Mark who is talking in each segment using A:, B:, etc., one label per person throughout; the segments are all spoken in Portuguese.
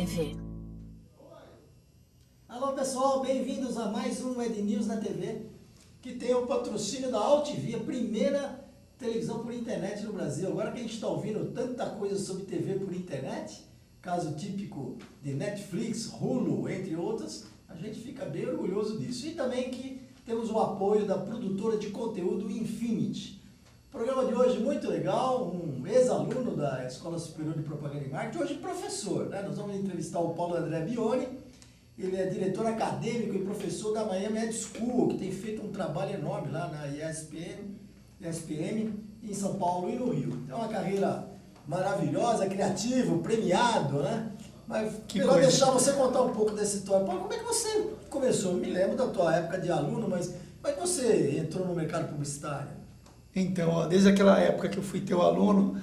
A: TV.
B: Alô pessoal, bem-vindos a mais um Ed News na TV, que tem o patrocínio da AltV, a primeira televisão por internet no Brasil. Agora que a gente está ouvindo tanta coisa sobre TV por internet, caso típico de Netflix, Hulu, entre outras, a gente fica bem orgulhoso disso. E também que temos o apoio da produtora de conteúdo Infinity. O programa de hoje muito legal, um ex-aluno da Escola Superior de Propaganda e Marketing, hoje professor, né? Nós vamos entrevistar o Paulo André Bioni. Ele é diretor acadêmico e professor da Miami Ed School, que tem feito um trabalho enorme lá na ESPM, em São Paulo e no Rio. É uma carreira maravilhosa, criativo, premiado, né? Mas melhor deixar você contar um pouco dessa história. Paulo, como é que você começou? Eu me lembro da tua época de aluno, mas como é que você entrou no mercado publicitário?
C: Então, ó, desde aquela época que eu fui teu aluno,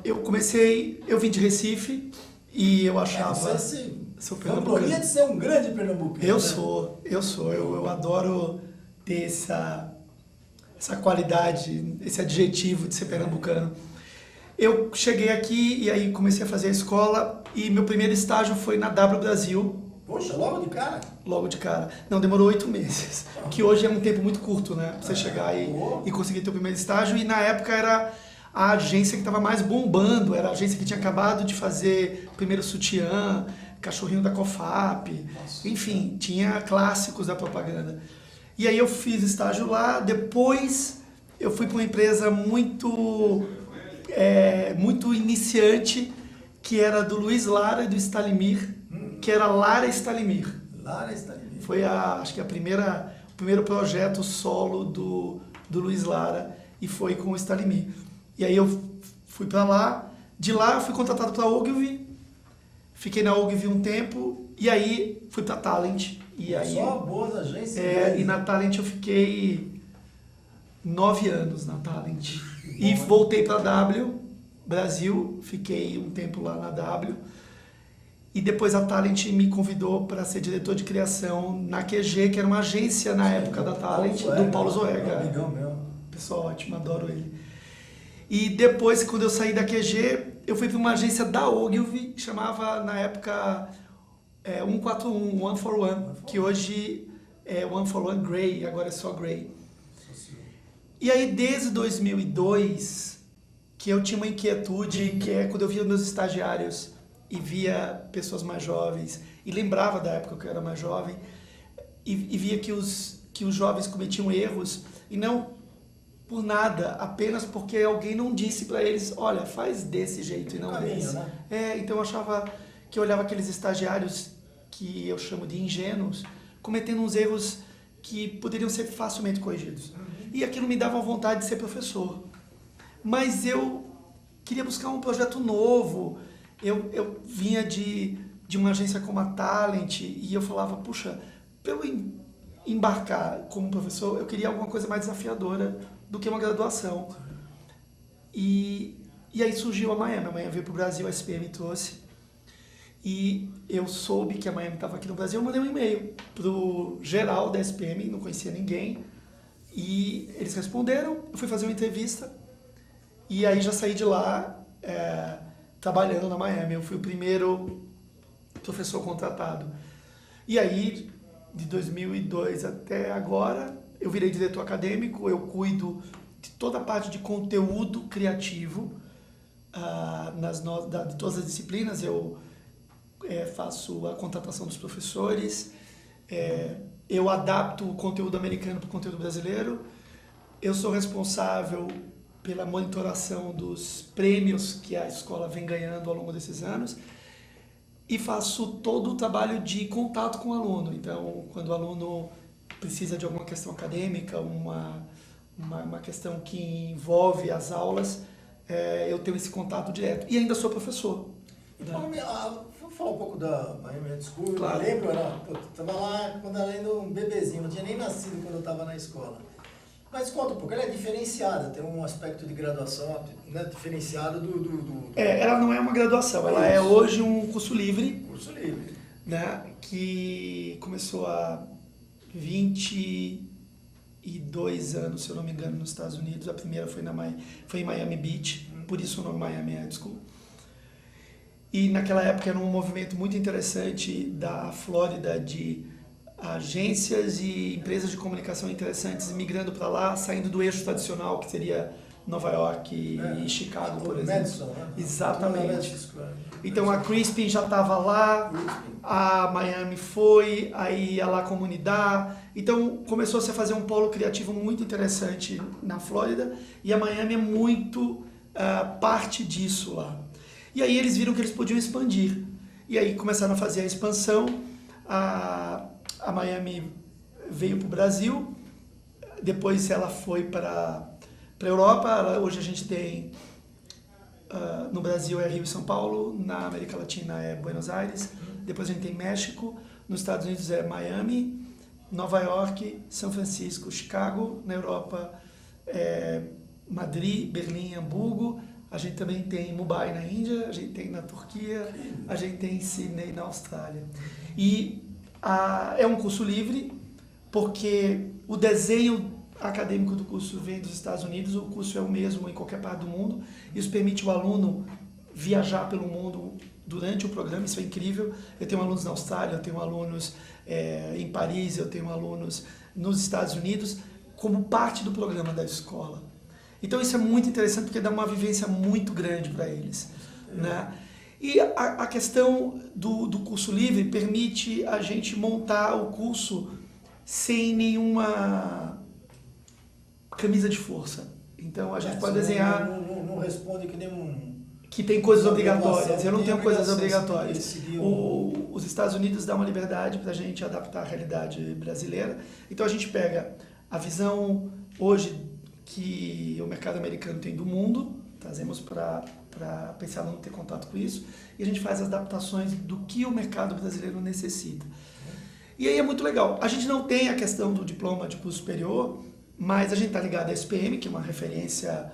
C: eu vim de Recife e eu achava...
B: Sou pernambucano. De ser um grande pernambucano.
C: Eu adoro ter essa qualidade, esse adjetivo de ser pernambucano. Eu cheguei aqui e aí comecei a fazer a escola e meu primeiro estágio foi na W Brasil.
B: Poxa, logo de cara?
C: Logo de cara. Não, demorou 8 meses, que hoje é um tempo muito curto, né? Pra você chegar e conseguir ter o primeiro estágio. E na época era a agência que estava mais bombando, era a agência que tinha acabado de fazer o primeiro sutiã, cachorrinho da Cofap, enfim, tinha clássicos da propaganda. E aí eu fiz estágio lá, depois eu fui para uma empresa muito iniciante, que era do Luiz Lara e do Stalimir, que era Lara Stalimir.
B: Lara Stalimir.
C: Foi acho que o primeiro projeto solo do Luiz Lara, e foi com o Stalimir. E aí eu fui para lá, de lá eu fui contratado para a Ogilvy, fiquei na Ogilvy um tempo, e aí fui para Talent. E aí,
B: só boas agências.
C: E na Talent eu fiquei 9 anos na Talent. E voltei para a W Brasil, fiquei um tempo lá na W. E depois a Talent me convidou para ser diretor de criação na QG, que era uma agência na época da Talent, do Paulo Zoega.
B: Amigão meu.
C: Pessoal ótimo, adoro ele. E depois, quando eu saí da QG, eu fui para uma agência da Ogilvy, que chamava na época 141, One for One, que hoje é One for One Grey, agora é só Grey. E aí, desde 2002, que eu tinha uma inquietude, que é quando eu via meus estagiários e via pessoas mais jovens, e lembrava da época que eu era mais jovem, e via que os jovens cometiam erros, e não por nada, apenas porque alguém não disse para eles, olha, faz desse jeito e não desse. Né? Então eu achava que eu olhava aqueles estagiários que eu chamo de ingênuos, cometendo uns erros que poderiam ser facilmente corrigidos. E aquilo me dava vontade de ser professor. Mas eu queria buscar um projeto novo. Eu vinha de uma agência como a Talent e eu falava, puxa, pelo embarcar como professor, eu queria alguma coisa mais desafiadora do que uma graduação. E aí surgiu a Miami. A Miami veio para o Brasil, a SPM trouxe. E eu soube que a Miami estava aqui no Brasil, eu mandei um e-mail para o geral da SPM, não conhecia ninguém. E eles responderam, eu fui fazer uma entrevista. E aí já saí de lá trabalhando na Miami. Eu fui o primeiro professor contratado. E aí, de 2002 até agora, eu virei diretor acadêmico, eu cuido de toda a parte de conteúdo criativo de todas as disciplinas. Eu faço a contratação dos professores, eu adapto o conteúdo americano para o conteúdo brasileiro, eu sou responsável pela monitoração dos prêmios que a escola vem ganhando ao longo desses anos e faço todo o trabalho de contato com o aluno. Então, quando o aluno precisa de alguma questão acadêmica, uma questão que envolve as aulas, eu tenho esse contato direto. E ainda sou professor.
B: Vamos falar um pouco da Miami Ed School.
C: Claro.
B: Eu lembro, eu estava lá quando era ainda um bebezinho, não tinha nem nascido quando eu estava na escola. Mas conta um pouco, ela é diferenciada, tem um aspecto de graduação, né, diferenciado do...
C: Ela não é uma graduação, ela é hoje um curso livre.
B: Curso livre.
C: Né, que começou há 22 anos, se eu não me engano, nos Estados Unidos. A primeira foi em Miami Beach, por isso o nome Miami Ed School. E naquela época era um movimento muito interessante da Flórida de agências e empresas de comunicação interessantes migrando para lá, saindo do eixo tradicional, que seria Nova York e Chicago, por exemplo.
B: Madison, né?
C: Exatamente. Então a Crispin já estava lá, a Miami foi, aí ia lá comunidade. Então começou -se a fazer um polo criativo muito interessante na Flórida e a Miami é muito parte disso lá. E aí eles viram que eles podiam expandir. E aí começaram a fazer a expansão. A Miami veio para o Brasil, depois ela foi para a Europa. Hoje a gente tem, no Brasil é Rio e São Paulo, na América Latina é Buenos Aires, depois a gente tem México, nos Estados Unidos é Miami, Nova York, São Francisco, Chicago, na Europa é Madrid, Berlim, Hamburgo. A gente também tem Mumbai na Índia, a gente tem na Turquia, a gente tem Sydney na Austrália. E é um curso livre, porque o desenho acadêmico do curso vem dos Estados Unidos, o curso é o mesmo em qualquer parte do mundo. Isso permite o aluno viajar pelo mundo durante o programa, isso é incrível. Eu tenho alunos na Austrália, eu tenho alunos em Paris, eu tenho alunos nos Estados Unidos, como parte do programa da escola. Então isso é muito interessante porque dá uma vivência muito grande para eles, né? E a questão do curso livre permite a gente montar o curso sem nenhuma camisa de força. Então a gente pode desenhar...
B: Não responde que nem
C: que tem coisas obrigatórias. Eu não tenho coisas obrigatórias. Os Estados Unidos dão uma liberdade para a gente adaptar à realidade brasileira. Então a gente pega a visão hoje que o mercado americano tem do mundo, trazemos para esse aluno ter contato com isso, e a gente faz as adaptações do que o mercado brasileiro necessita. E aí é muito legal. A gente não tem a questão do diploma de curso superior, mas a gente está ligado à SPM, que é uma referência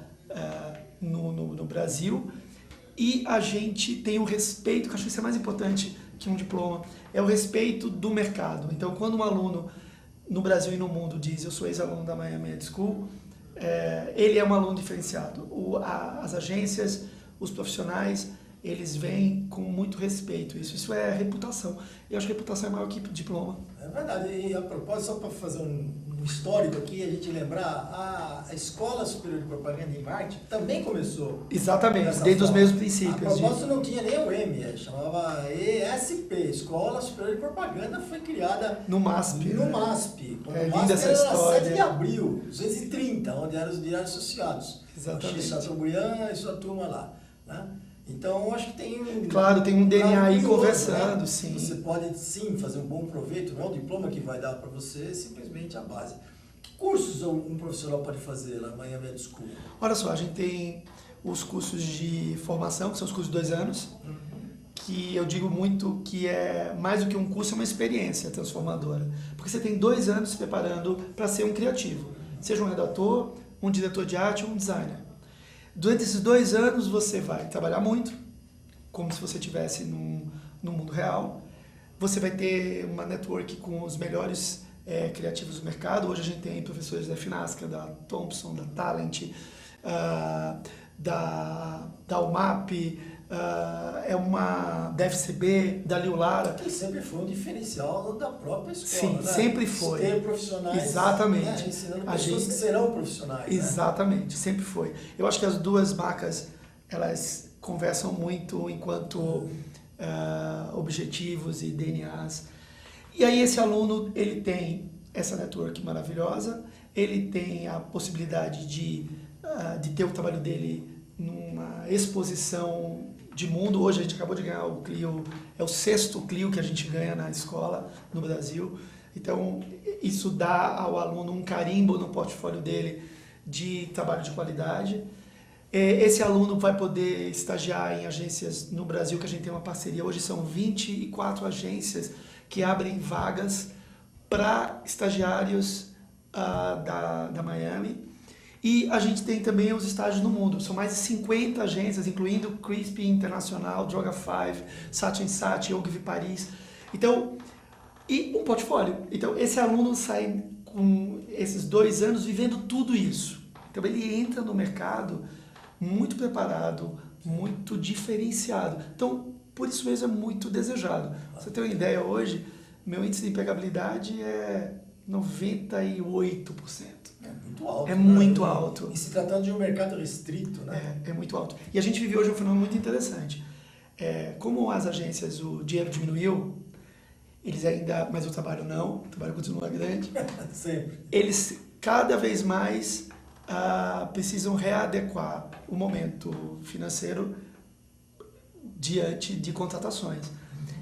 C: no Brasil, e a gente tem o respeito, que eu acho que isso é mais importante que um diploma, é o respeito do mercado. Então, quando um aluno no Brasil e no mundo diz eu sou ex-aluno da Miami Ed School, ele é um aluno diferenciado. As agências, os profissionais, eles vêm com muito respeito. Isso é reputação. Eu acho que reputação é maior que diploma.
B: É verdade. E a propósito, só para fazer um histórico aqui, a gente lembrar, a Escola Superior de Propaganda e Marketing também começou.
C: Exatamente, desde os mesmos princípios.
B: A propósito, não tinha nem o M, chamava ESP, Escola Superior de Propaganda, foi criada
C: no MASP.
B: No MASP.
C: É linda essa história.
B: Era 7 de abril, 230, onde eram os diários associados.
C: Exatamente.
B: Chateaubriand e sua turma lá, né? Então, acho que tem
C: Claro, tem um DNA aí
B: curioso,
C: conversando,
B: né?
C: sim.
B: Você pode, sim, fazer um bom proveito, não é o diploma que vai dar para você, é simplesmente a base. Que cursos um profissional pode fazer lá na Miami Ed School?
C: Olha só, a gente tem os cursos de formação, que são os cursos de 2 anos, que eu digo muito que é mais do que um curso, é uma experiência transformadora. Porque você tem 2 anos se preparando para ser um criativo, seja um redator, um diretor de arte ou um designer. Durante esses 2 anos você vai trabalhar muito, como se você estivesse no mundo real. Você vai ter uma network com os melhores criativos do mercado. Hoje a gente tem professores da Finasca, da Thompson, da Talent, da UMAP, da FCB, da Liu Lara.
B: Que sempre foi um diferencial da própria escola.
C: Sim,
B: né?
C: sempre foi.
B: Ter profissionais.
C: Exatamente.
B: Né? Ensinando pessoas que serão profissionais.
C: Exatamente, né? Sempre foi. Eu acho que as duas marcas, elas conversam muito enquanto objetivos e DNAs. E aí esse aluno, ele tem essa network maravilhosa, ele tem a possibilidade de ter o trabalho dele numa exposição de mundo. Hoje a gente acabou de ganhar o Clio, é o 6º Clio que a gente ganha na escola no Brasil. Então isso dá ao aluno um carimbo no portfólio dele de trabalho de qualidade. Esse aluno vai poder estagiar em agências no Brasil, que a gente tem uma parceria. Hoje são 24 agências que abrem vagas para estagiários da Miami. E a gente tem também os estágios no mundo. São mais de 50 agências, incluindo Crispin Internacional, Droga5, Saatchi & Saatchi, Ogilvy Paris. Então, e um portfólio. Então, esse aluno sai com esses 2 anos vivendo tudo isso. Então, ele entra no mercado muito preparado, muito diferenciado. Então, por isso mesmo é muito desejado. Pra você ter uma ideia, hoje, meu índice de empregabilidade é 98%.
B: É muito alto.
C: É
B: né?
C: muito alto.
B: E se tratando de um mercado restrito, né?
C: É muito alto. E a gente vive hoje um fenômeno muito interessante. Como as agências, o dinheiro diminuiu, eles ainda, mas o trabalho não, o trabalho continua grande.
B: Sempre.
C: Eles cada vez mais precisam readequar o momento financeiro diante de contratações.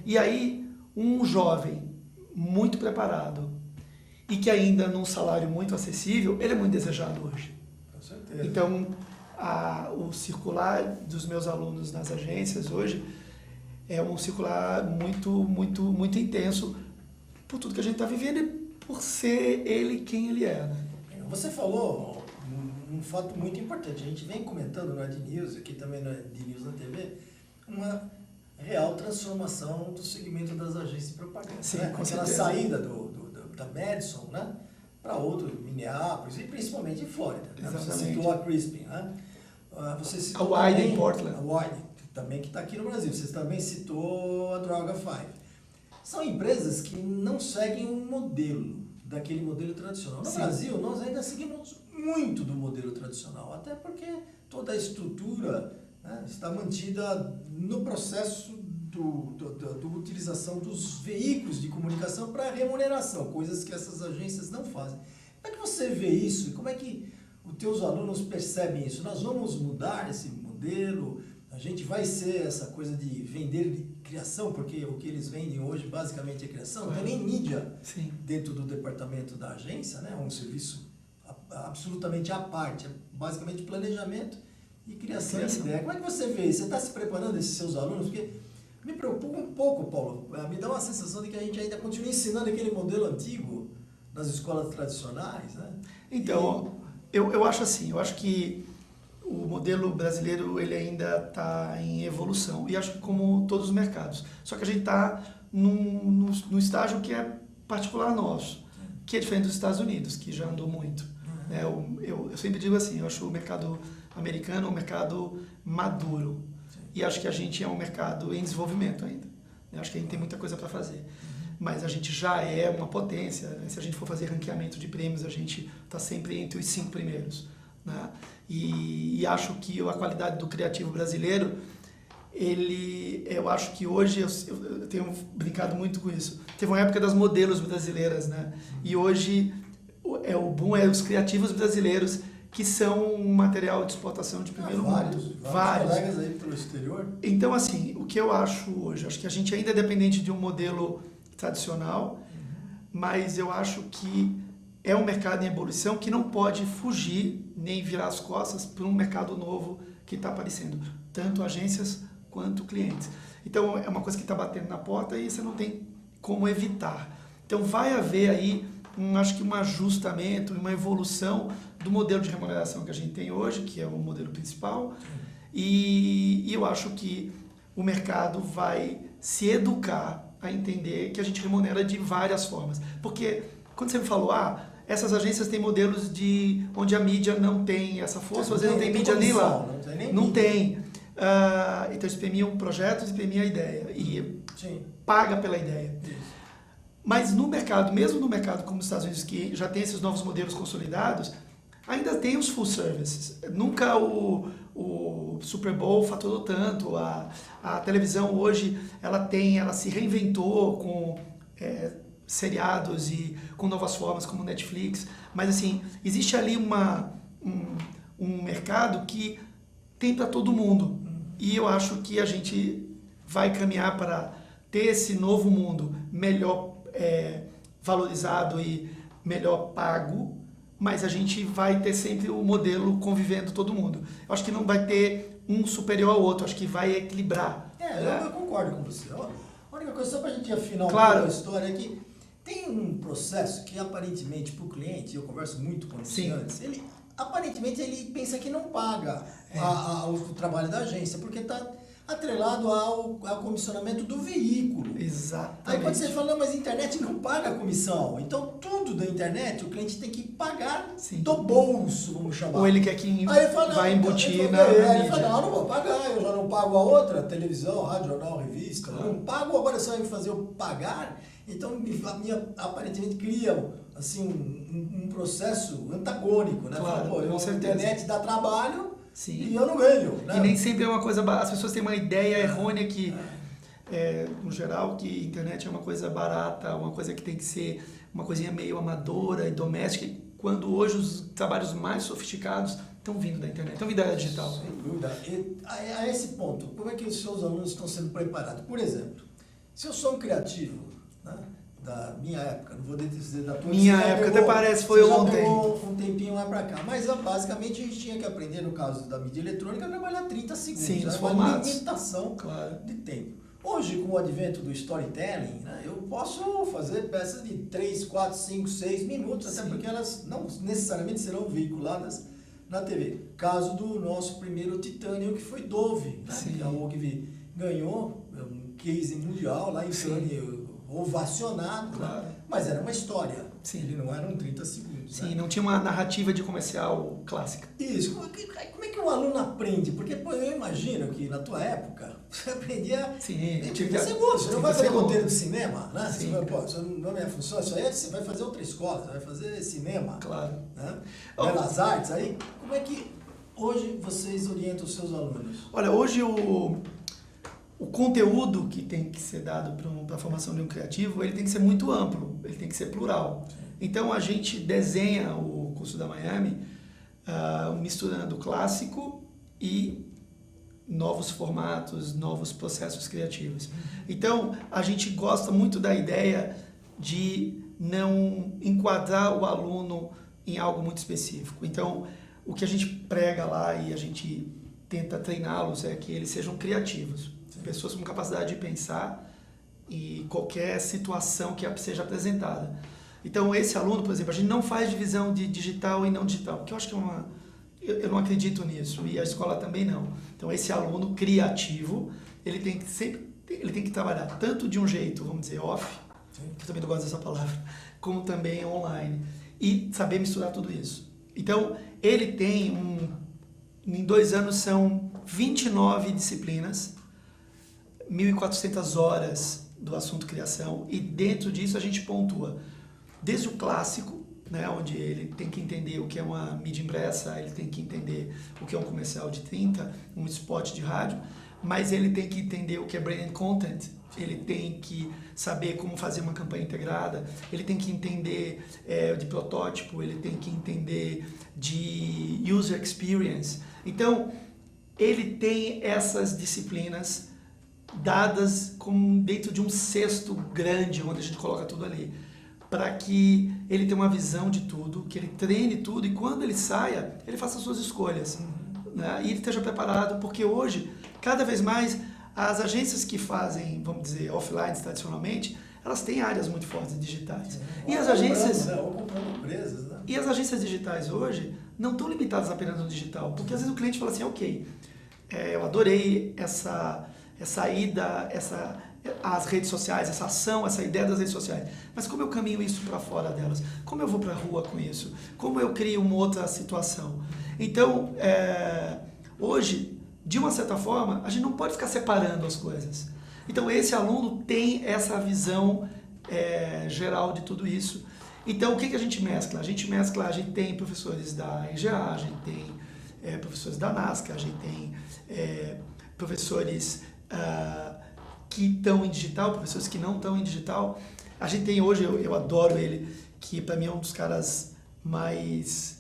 C: E aí, um jovem muito preparado e que ainda num salário muito acessível, ele é muito desejado hoje.
B: Com certeza.
C: Então, o circular dos meus alunos nas agências hoje é um circular muito intenso por tudo que a gente está vivendo e por ser ele quem ele é. Né?
B: Você falou um fato muito importante. A gente vem comentando no Ed News, aqui também no Ed News na TV, uma real transformação do segmento das agências de propaganda.
C: Sim,
B: né?
C: com
B: Aquela
C: certeza.
B: saída da Madison, né? Para outro, Minneapolis e principalmente em Flórida. Né? Você
C: Exatamente.
B: citou a Crispin, né? Você citou
C: A Wide
B: também
C: em Portland.
B: A Wide, também que está aqui no Brasil. Você também citou a Droga 5. São empresas que não seguem um modelo, daquele modelo tradicional. No
C: Sim.
B: Brasil, nós ainda seguimos muito do modelo tradicional, até porque toda a estrutura, né, está mantida no processo da utilização dos veículos de comunicação para remuneração, coisas que essas agências não fazem. Como é que você vê isso? E como é que os teus alunos percebem isso? Nós vamos mudar esse modelo? A gente vai ser essa coisa de vender de criação, porque o que eles vendem hoje basicamente é criação, não tem nem mídia
C: Sim.
B: dentro do departamento da agência, né? É um serviço absolutamente à parte, é basicamente planejamento e criação de ideia. Como é que você vê isso? Você está se preparando esses seus alunos? Porque me preocupa um pouco, Paulo, me dá uma sensação de que a gente ainda continua ensinando aquele modelo antigo nas escolas tradicionais, né?
C: Então, eu acho assim, eu acho que o modelo brasileiro ele ainda está em evolução, e acho que como todos os mercados. Só que a gente está num estágio que é particular nosso, que é diferente dos Estados Unidos, que já andou muito. Né? Eu sempre digo assim, eu acho o mercado americano um mercado maduro, e acho que a gente é um mercado em desenvolvimento ainda. Eu acho que a gente tem muita coisa para fazer. Mas a gente já é uma potência, né? Se a gente for fazer ranqueamento de prêmios, a gente está sempre entre os 5 primeiros. Né? E acho que a qualidade do criativo brasileiro, eu acho que hoje, eu tenho brincado muito com isso, teve uma época das modelos brasileiras, né? E hoje o boom é os criativos brasileiros, que são um material de exportação de primeiro mundo.
B: Vários colegas aí pelo exterior.
C: Então, assim, o que eu acho hoje, acho que a gente ainda é dependente de um modelo tradicional, mas eu acho que é um mercado em evolução que não pode fugir nem virar as costas para um mercado novo que está aparecendo, tanto agências quanto clientes. Então, é uma coisa que está batendo na porta e você não tem como evitar. Então, vai haver aí, acho que um ajustamento, uma evolução do modelo de remuneração que a gente tem hoje, que é o modelo principal, e eu acho que o mercado vai se educar a entender que a gente remunera de várias formas. Porque quando você me falou, essas agências têm modelos onde a mídia não tem essa força, às vezes não tem mídia nem lá. Não tem. Então eles premiam projetos e premiam a ideia. E paga pela ideia. Mas no mercado, mesmo no mercado como os Estados Unidos, que já tem esses novos modelos consolidados, ainda tem os full services. Nunca o Super Bowl faturou tanto. A televisão hoje, ela se reinventou com seriados e com novas formas como Netflix. Mas assim, existe ali um mercado que tem para todo mundo. E eu acho que a gente vai caminhar para ter esse novo mundo melhor valorizado e melhor pago, mas a gente vai ter sempre o modelo convivendo todo mundo. Eu acho que não vai ter um superior ao outro, acho que vai equilibrar.
B: Eu concordo com você. A única coisa, só para a gente afinar
C: claro.
B: a história, é que tem um processo que aparentemente para o cliente, eu converso muito com anunciantes, aparentemente ele pensa que não paga o trabalho da agência, porque está atrelado ao comissionamento do veículo.
C: Exatamente.
B: Aí quando você fala, não, mas a internet não paga a comissão. Então tudo da internet o cliente tem que pagar do bolso, vamos chamar.
C: Ou ele quer que
B: aí ele fala,
C: vai embutir na
B: mídia.
C: mídia.
B: Ele fala, não, eu não vou pagar, eu já não pago a outra, televisão, rádio, jornal, revista. Eu não pago, agora você vai me fazer eu pagar. Então, aparentemente cria assim, um processo antagônico, né?
C: Claro,
B: fala,
C: com certeza.
B: A internet dá trabalho.
C: Sim.
B: E eu não ganho. Né?
C: E nem sempre é uma coisa... As pessoas têm uma ideia errônea que, no geral, que a internet é uma coisa barata, uma coisa que tem que ser uma coisinha meio amadora e doméstica, quando hoje os trabalhos mais sofisticados estão vindo da internet, estão vindo da era digital.
B: Sem dúvida. E a esse ponto, como é que os seus alunos estão sendo preparados? Por exemplo, se eu sou um criativo, né, da minha época, não vou dizer da tua...
C: Minha época até parece, foi ontem.
B: Pegou um tempinho lá pra cá. Mas basicamente a gente tinha que aprender, no caso da mídia eletrônica, a trabalhar 30 segundos.
C: Sim, os
B: uma
C: formatos.
B: limitação de tempo. Hoje, com o advento do storytelling, né, eu posso fazer peças de 3, 4, 5, 6 minutos, até porque elas não necessariamente serão veiculadas na TV. Caso do nosso primeiro Titânio, que foi Dove, né, que a Ogilvy ganhou um case mundial lá em Cannes, ovacionado, né? Mas era uma história.
C: Sim.
B: Ele não era um 30 segundos.
C: Sim,
B: né?
C: não tinha uma narrativa de comercial clássica.
B: Isso. Como é que o aluno aprende? Porque pô, eu imagino que na tua época você aprendia em 30 segundos. Você não vai fazer roteiro de cinema, né?
C: Sim,
B: você vai, pô, isso não é minha função, isso aí você vai fazer outra escola, você vai fazer cinema.
C: Claro.
B: Né? Belas artes. Aí, como é que hoje vocês orientam os seus alunos?
C: Olha, hoje o conteúdo que tem que ser dado para a formação de um criativo, ele tem que ser muito amplo, ele tem que ser plural. Sim. Então, a gente desenha o curso da Miami misturando clássico e novos formatos, novos processos criativos. Então, a gente gosta muito da ideia de não enquadrar o aluno em algo muito específico. Então, o que a gente prega lá e a gente tenta treiná-los é que eles sejam criativos. Pessoas com capacidade de pensar em qualquer situação que seja apresentada. Então, esse aluno, por exemplo, a gente não faz divisão de digital e não digital, porque eu acho que eu não acredito nisso, e a escola também não. Então, esse aluno criativo, ele tem que trabalhar tanto de um jeito, vamos dizer, off, que eu também não gosto dessa palavra, como também online, e saber misturar tudo isso. Então, ele tem em 2 anos são 29 disciplinas, 1.400 horas do assunto criação, e dentro disso a gente pontua desde o clássico, né, onde ele tem que entender o que é uma mídia impressa, ele tem que entender o que é um comercial de 30, um spot de rádio, mas ele tem que entender o que é brand content, ele tem que saber como fazer uma campanha integrada, ele tem que entender de protótipo, ele tem que entender de user experience. Então, ele tem essas disciplinas dadas como dentro de um cesto grande, onde a gente coloca tudo ali, para que ele tenha uma visão de tudo, que ele treine tudo e quando ele saia, ele faça as suas escolhas. Né? E ele esteja preparado, porque hoje, cada vez mais, as agências que fazem, vamos dizer, offline tradicionalmente, elas têm áreas muito fortes digitais. E as agências...
B: Ou comprando empresas, né?
C: E as agências digitais hoje não estão limitadas apenas no digital, porque às vezes o cliente fala assim, ok, eu adorei essa ida, as redes sociais, essa ação, essa ideia das redes sociais. Mas como eu caminho isso para fora delas? Como eu vou para a rua com isso? Como eu crio uma outra situação? Então, hoje, de uma certa forma, a gente não pode ficar separando as coisas. Então, esse aluno tem essa visão geral de tudo isso. Então, o que a gente mescla? A gente tem professores da EGA, a gente tem professores da NASCA, a gente tem professores que estão em digital, professores que não estão em digital. A gente tem hoje, eu adoro ele, que para mim é um dos caras mais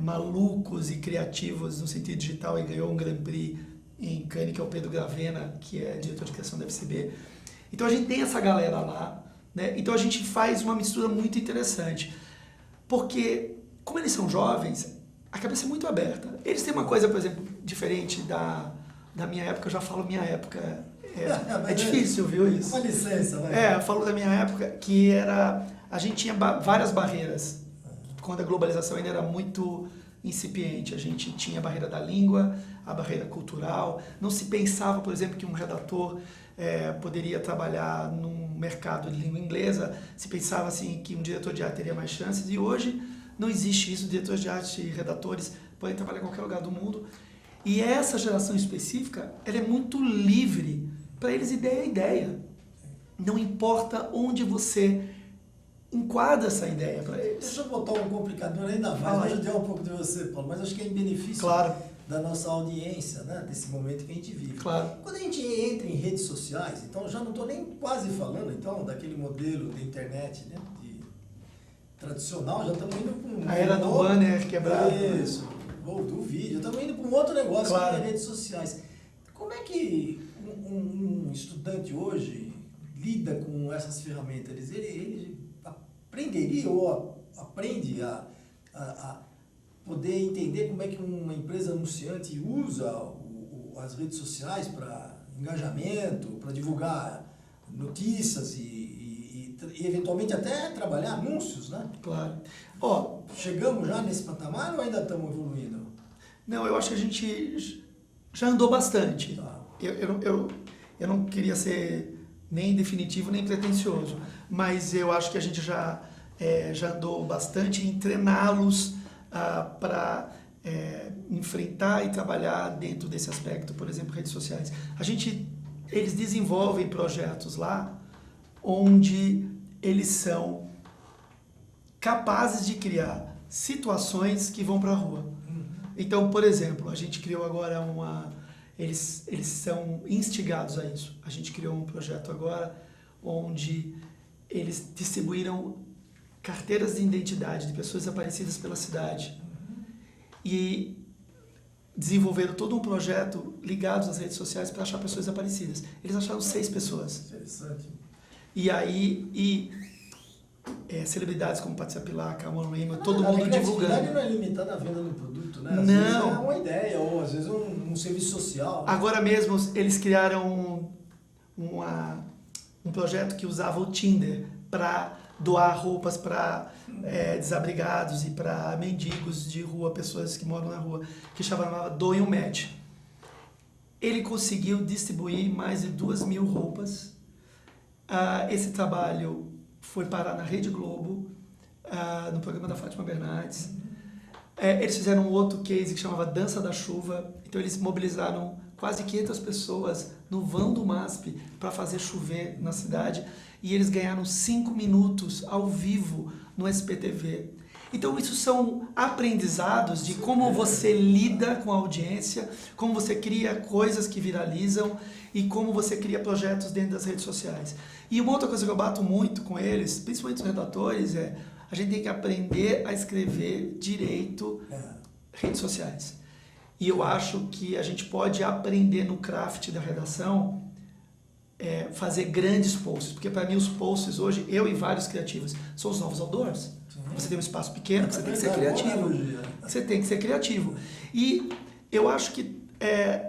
C: malucos e criativos no sentido digital e ganhou um Grand Prix em Cannes, que é o Pedro Gravena, que é diretor de criação da FCB. Então a gente tem essa galera lá, né? Então a gente faz uma mistura muito interessante, porque como eles são jovens, a cabeça é muito aberta. Eles têm uma coisa, por exemplo, diferente da minha época, eu já falo minha época, é difícil, viu isso?
B: Uma licença, vai.
C: Eu falo da minha época que a gente tinha várias barreiras, quando a globalização ainda era muito incipiente. A gente tinha a barreira da língua, a barreira cultural. Não se pensava, por exemplo, que um redator poderia trabalhar num mercado de língua inglesa. Se pensava assim que um diretor de arte teria mais chances. E hoje não existe isso. Diretores de arte e redatores podem trabalhar em qualquer lugar do mundo. E essa geração específica, ela é muito livre. Para eles, ideia é ideia. Não importa onde você enquadra essa ideia para eles.
B: Deixa eu botar um complicador ainda mais. Eu ajudei um pouco de você, Paulo, mas acho que é em benefício da nossa audiência, né? Desse momento que a gente vive.
C: Claro.
B: Quando a gente entra em redes sociais, então já não estou nem quase falando então daquele modelo de internet, né? Tradicional, já estamos indo para
C: a era do banner quebrado.
B: Isso, ou do vídeo. Estamos indo para um outro negócio,
C: claro,
B: que é redes sociais. Como é que um estudante hoje lida com essas ferramentas? Ele aprenderia ou aprende a poder entender como é que uma empresa anunciante usa as redes sociais para engajamento, para divulgar notícias e eventualmente até trabalhar anúncios, né?
C: Claro.
B: Chegamos já nesse patamar ou ainda estamos evoluindo?
C: Não, eu acho que a gente já andou bastante.
B: Tá.
C: Eu não queria ser nem definitivo nem pretensioso, mas eu acho que a gente já andou bastante em treiná-los para enfrentar e trabalhar dentro desse aspecto, por exemplo, redes sociais. Eles desenvolvem projetos lá onde eles são capazes de criar situações que vão para a rua. Então, por exemplo, a gente criou agora eles são instigados a isso. A gente criou um projeto agora onde eles distribuíram carteiras de identidade de pessoas desaparecidas pela cidade e desenvolveram todo um projeto ligado às redes sociais para achar pessoas desaparecidas. Eles acharam 6 pessoas.
B: Interessante.
C: E aí, celebridades como Patrícia Pilar, Cameron Raymond, todo mundo divulgando.
B: A criatividade não é limitada à venda do produto, né? Às
C: não.
B: vezes é uma ideia, ou às vezes um serviço social.
C: Agora mesmo, eles criaram um projeto que usava o Tinder para doar roupas para desabrigados e para mendigos de rua, pessoas que moram na rua, que chamava Doe um Match. Ele conseguiu distribuir mais de 2.000 roupas. Esse trabalho foi parar na Rede Globo, no programa da Fátima Bernardes. Eles fizeram um outro case que chamava Dança da Chuva. Então eles mobilizaram quase 500 pessoas no vão do MASP para fazer chover na cidade. E eles ganharam 5 minutos ao vivo no SPTV. Então isso são aprendizados de como você lida com a audiência, como você cria coisas que viralizam e como você cria projetos dentro das redes sociais. E uma outra coisa que eu bato muito com eles, principalmente os redatores, a gente tem que aprender a escrever direito redes sociais. E eu acho que a gente pode aprender no craft da redação fazer grandes posts, porque para mim os posts hoje, eu e vários criativos, são os novos outdoors. Você tem um espaço pequeno, você tem que ser criativo. Você tem que ser criativo. E eu acho que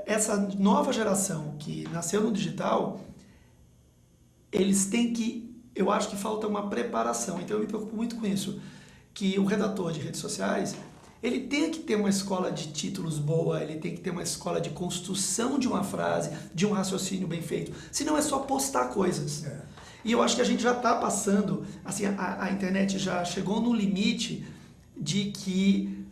C: essa nova geração que nasceu no digital, eles têm que, eu acho que falta uma preparação, então eu me preocupo muito com isso, que o redator de redes sociais, ele tem que ter uma escola de títulos boa, ele tem que ter uma escola de construção de uma frase, de um raciocínio bem feito, senão é só postar coisas. E eu acho que a gente já está passando, assim, a internet já chegou no limite de que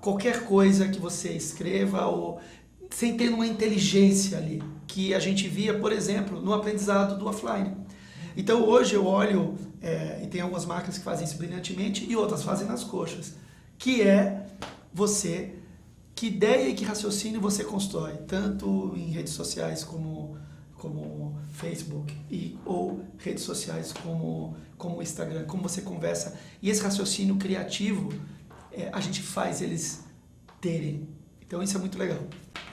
C: qualquer coisa que você escreva, ou sem ter uma inteligência ali, que a gente via, por exemplo, no aprendizado do offline. Então hoje eu olho, e tem algumas máquinas que fazem isso brilhantemente, e outras fazem nas coxas, que é que ideia e que raciocínio você constrói, tanto em redes sociais como Facebook ou redes sociais como Instagram, como você conversa. E esse raciocínio criativo, a gente faz eles terem. Então isso é muito legal.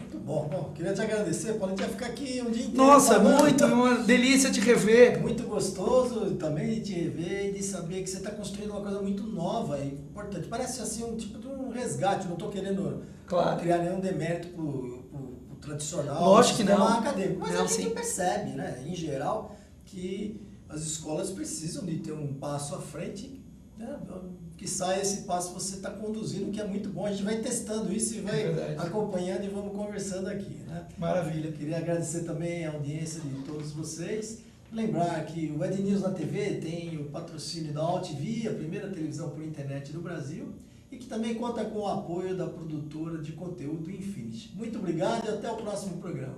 B: Muito bom. Bom, queria te agradecer, Paulo. A gente vai ficar aqui um dia inteiro.
C: Nossa, muito! Uma delícia te rever.
B: Muito gostoso também de te rever e de saber que você está construindo uma coisa muito nova e importante. Parece assim um tipo de um resgate. Não estou querendo criar nenhum demérito para o tradicional.
C: Lógico que não.
B: Acadêmico. Mas
C: não,
B: a gente
C: sim.
B: percebe, né, em geral, que as escolas precisam de ter um passo à frente Que saia esse passo você está conduzindo, que é muito bom. A gente vai testando isso e vai acompanhando e vamos conversando aqui, né?
C: Maravilha.
B: Queria agradecer também a audiência de todos vocês. Lembrar que o Ed News na TV tem o patrocínio da AltV, a primeira televisão por internet do Brasil, e que também conta com o apoio da produtora de conteúdo Infinity. Muito obrigado e até o próximo programa.